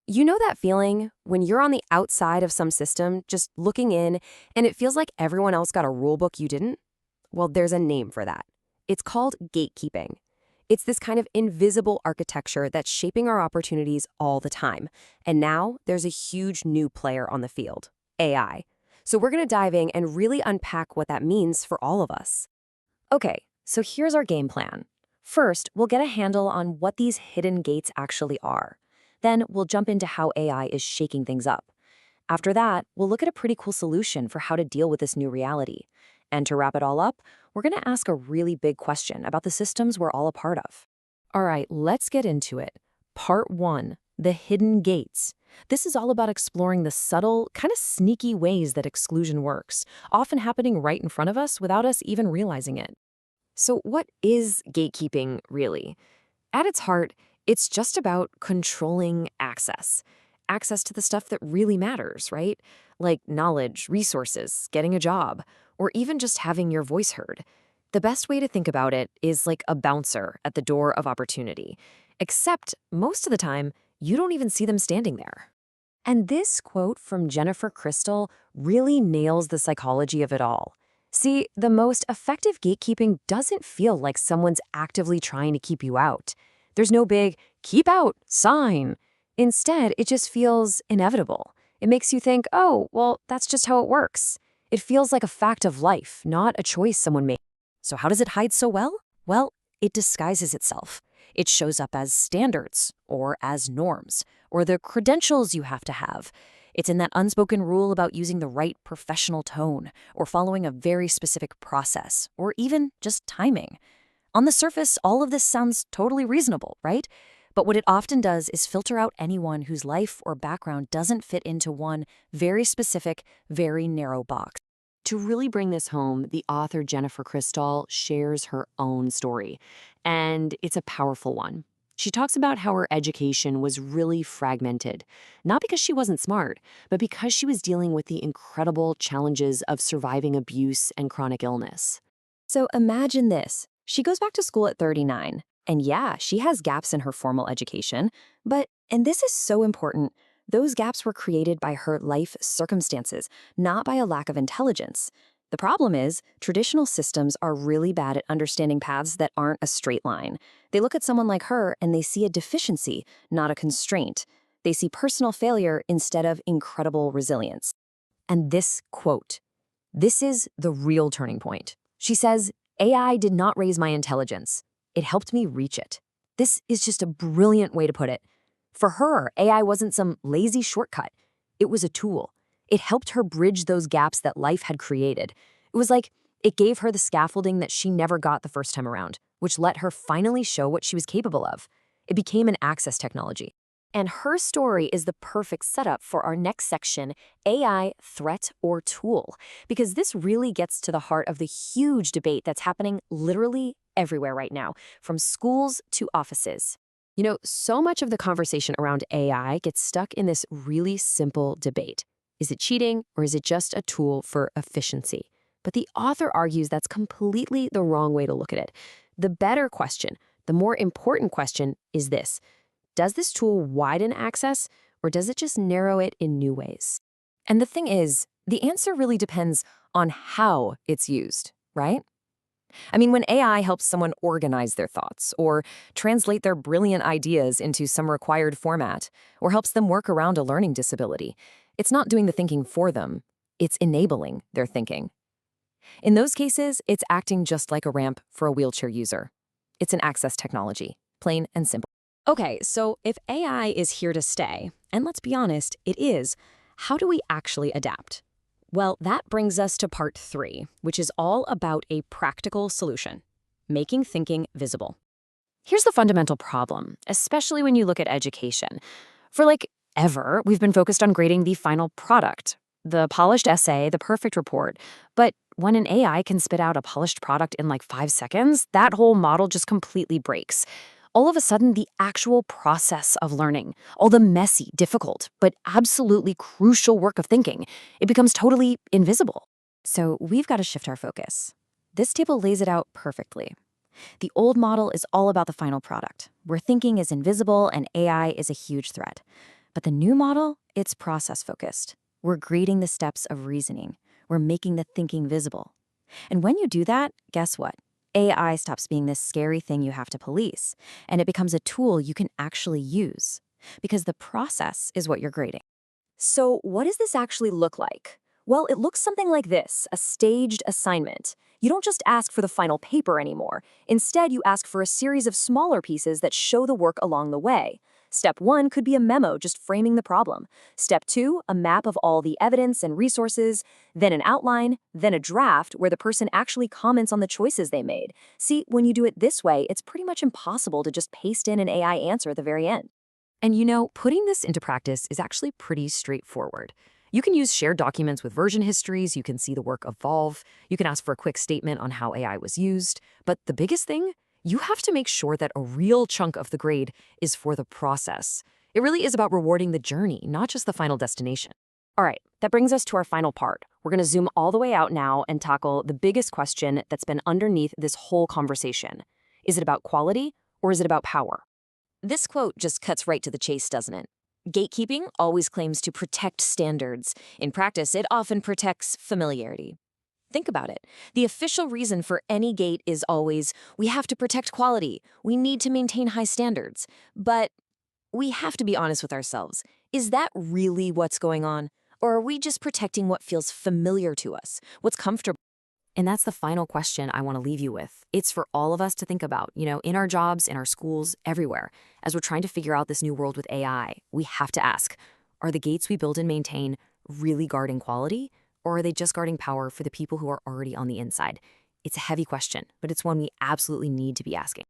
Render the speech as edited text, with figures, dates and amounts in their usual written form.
You know that feeling when you're on the outside of some system, just looking in, and it feels like everyone else got a rule book you didn't? Well, there's a name for that. It's called gatekeeping. It's this kind of invisible architecture that's shaping our opportunities all the time. And now there's a huge new player on the field, AI. So we're going to dive in and really unpack what that means for all of us. Okay, so here's our game plan. First, we'll get a handle on what these hidden gates actually are. Then we'll jump into how AI is shaking things up. After that, we'll look at a pretty cool solution for how to deal with this new reality. And to wrap it all up, we're going to ask a really big question about the systems we're all a part of. All right, let's get into it. Part 1, the hidden gates. This is all about exploring the subtle, kind of sneaky ways that exclusion works, often happening right in front of us without us even realizing it. So what is gatekeeping, really? At its heart, it's just about controlling access. Access to the stuff that really matters, right? Like knowledge, resources, getting a job, or even just having your voice heard. The best way to think about it is like a bouncer at the door of opportunity. Except, most of the time, you don't even see them standing there. And this quote from Jennifer Crystal really nails the psychology of it all. See, the most effective gatekeeping doesn't feel like someone's actively trying to keep you out. There's no big, keep out, sign. Instead, it just feels inevitable. It makes you think, oh, well, that's just how it works. It feels like a fact of life, not a choice someone made. So how does it hide so well? Well, it disguises itself. It shows up as standards, or as norms, or the credentials you have to have. It's in that unspoken rule about using the right professional tone, or following a very specific process, or even just timing. On the surface, all of this sounds totally reasonable, right? But what it often does is filter out anyone whose life or background doesn't fit into one very specific, very narrow box. To really bring this home, the author Jennifer Crystal shares her own story, and it's a powerful one. She talks about how her education was really fragmented, not because she wasn't smart, but because she was dealing with the incredible challenges of surviving abuse and chronic illness. So imagine this. She goes back to school at 39, and yeah, she has gaps in her formal education, but, and this is so important, those gaps were created by her life circumstances, not by a lack of intelligence. The problem is, traditional systems are really bad at understanding paths that aren't a straight line. They look at someone like her and they see a deficiency, not a constraint. They see personal failure instead of incredible resilience. And this quote, this is the real turning point. She says, AI did not raise my intelligence. It helped me reach it. This is just a brilliant way to put it. For her, AI wasn't some lazy shortcut. It was a tool. It helped her bridge those gaps that life had created. It was like it gave her the scaffolding that she never got the first time around, which let her finally show what she was capable of. It became an access technology. And her story is the perfect setup for our next section, AI, threat or tool, because this really gets to the heart of the huge debate that's happening literally everywhere right now, from schools to offices. You know, so much of the conversation around AI gets stuck in this really simple debate. Is it cheating or is it just a tool for efficiency? But the author argues that's completely the wrong way to look at it. The better question, the more important question is this. Does this tool widen access or does it just narrow it in new ways? And the thing is, the answer really depends on how it's used, right? I mean, when AI helps someone organize their thoughts, or translate their brilliant ideas into some required format, or helps them work around a learning disability, it's not doing the thinking for them, it's enabling their thinking. In those cases, it's acting just like a ramp for a wheelchair user. It's an access technology, plain and simple. Okay, so if AI is here to stay, and let's be honest, it is, how do we actually adapt? Well, that brings us to part 3, which is all about a practical solution, making thinking visible. Here's the fundamental problem, especially when you look at education. For like ever, we've been focused on grading the final product, the polished essay, the perfect report. But when an AI can spit out a polished product in like 5 seconds, that whole model just completely breaks. All of a sudden, the actual process of learning, all the messy, difficult, but absolutely crucial work of thinking, it becomes totally invisible. So we've got to shift our focus. This table lays it out perfectly. The old model is all about the final product, where thinking is invisible and AI is a huge threat. But the new model, it's process-focused. We're grading the steps of reasoning. We're making the thinking visible. And when you do that, guess what? AI stops being this scary thing you have to police, and it becomes a tool you can actually use. Because the process is what you're grading. So, what does this actually look like? Well, it looks something like this, a staged assignment. You don't just ask for the final paper anymore. Instead, you ask for a series of smaller pieces that show the work along the way. Step 1 could be a memo just framing the problem. Step 2, a map of all the evidence and resources, then an outline, then a draft where the person actually comments on the choices they made. See, when you do it this way, it's pretty much impossible to just paste in an AI answer at the very end. And putting this into practice is actually pretty straightforward. You can use shared documents with version histories, you can see the work evolve, you can ask for a quick statement on how AI was used. But the biggest thing, you have to make sure that a real chunk of the grade is for the process. It really is about rewarding the journey, not just the final destination. All right, that brings us to our final part. We're going to zoom all the way out now and tackle the biggest question that's been underneath this whole conversation. Is it about quality or is it about power? This quote just cuts right to the chase, doesn't it? Gatekeeping always claims to protect standards. In practice, it often protects familiarity. Think about it. The official reason for any gate is always, we have to protect quality. We need to maintain high standards. But we have to be honest with ourselves. Is that really what's going on? Or are we just protecting what feels familiar to us, what's comfortable? And that's the final question I want to leave you with. It's for all of us to think about, in our jobs, in our schools, everywhere. As we're trying to figure out this new world with AI, we have to ask, are the gates we build and maintain really guarding quality? Or are they just guarding power for the people who are already on the inside? It's a heavy question, but it's one we absolutely need to be asking.